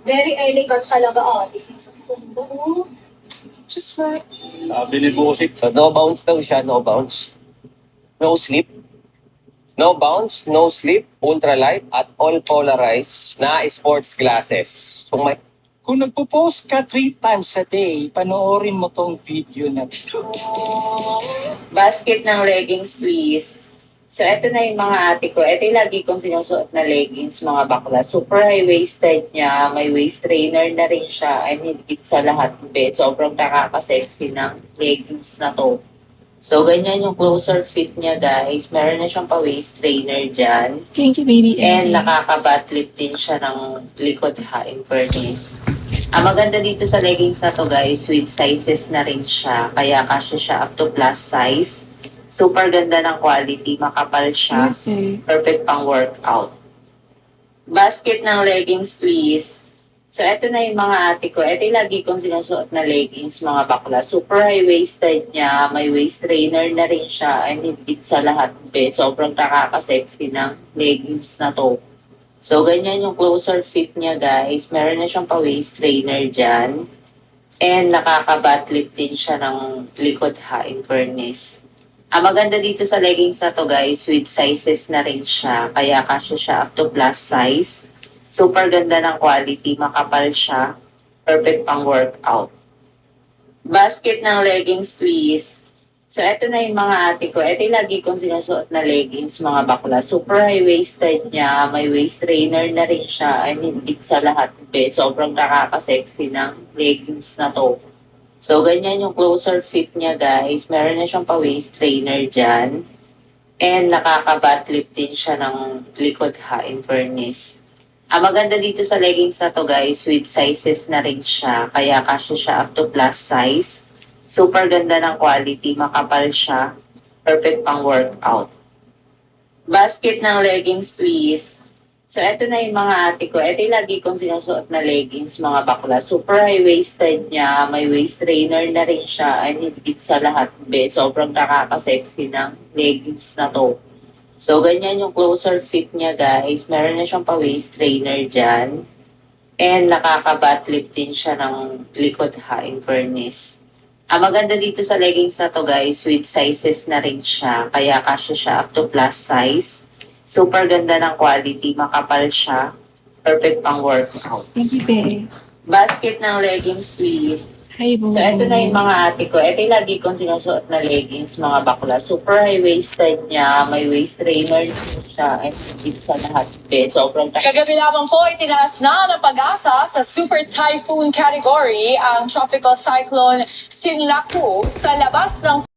Very elegant talaga, artist. Ang ganda, oh. Just like... Sabi ni Bossing. So no bounce daw siya, no bounce. No sleep. No bounce, no sleep, ultralight at all polarized na sports glasses. So may Kung nagpo-post ka 3 times a day, panoorin mo tong video na to. Basket ng leggings, please. So, eto na yung mga ate ko. Ito yung lagi kong sinusuot na leggings, mga bakla. Super high-waisted niya. May waist trainer na rin siya. And higit sa lahat, be. Sobrang nakaka-sexy ng leggings na to. So, ganyan yung closer fit niya, guys. Meron na siyang pa-waist trainer dyan. Thank you, baby. And nakaka-butt din siya ng likod ha, in fairness. Ang maganda dito sa leggings na to, guys, with sizes na rin siya. Kaya kasya siya up to plus size. Super ganda ng quality. Makapal siya. Yes, eh. Perfect pang workout. Basket ng leggings, please. So, eto na yung mga ate ko. Ito yung lagi kong sinusuot na leggings, mga bakla. Super high-waisted niya. May waist trainer na rin siya. And higit sa lahat, be. Sobrang nakaka-sexy ng leggings na to. So, ganyan yung closer fit niya, guys. Meron na siyang pa-waist trainer dyan. And nakaka-butt lift din siya ng likod ha, in fairness. Ang maganda dito sa leggings na to, guys, with sizes na rin siya. Kaya kasya siya up to plus size. Super ganda ng quality. Makapal siya. Perfect pang workout. Basket ng leggings, please. So, eto na yung mga ate ko. Ito yung lagi kong sinusuot na leggings, mga bakla. Super high-waisted niya. May waist trainer na rin siya. And higit sa lahat, be. Sobrang nakaka-sexy ng leggings na to. So, ganyan yung closer fit niya, guys. Meron na siyang pa-waist trainer dyan. And nakaka-butt lift din siya ng likod ha, in fairness. Ang maganda dito sa leggings na to, guys, with sizes na rin siya. Kaya kasya siya up to plus size. Super ganda ng quality. Makapal siya. Perfect pang workout. Basket ng leggings, please. So, eto na yung mga ate ko. Ito yung lagi kong sinusuot na leggings, mga bakla. Super high-waisted niya. May waist trainer na rin siya. And higit sa lahat, be. Sobrang nakaka-sexy ng leggings na to. So, ganyan yung closer fit niya, guys. Meron na siyang pa-waist trainer dyan. And nakaka-butt lift din siya ng likod ha, in fairness. Ang maganda dito sa leggings na to, guys, with sizes na rin siya. Kaya kasya siya up to plus size. Super ganda ng quality. Makapal siya. Perfect pang workout. Thank you, babe. Basket ng leggings, please. Hi, boo. So, eto na yung mga ate ko. Ito yung lagi kong sinusuot na leggings, mga bakla. Super high-waisted niya. May waist trainer siya. And higit sa lahat, be. Sobrang Kagabi lamang po, itinaas na ng pag-asa sa Super Typhoon category ang Tropical Cyclone Sinlaku sa labas ng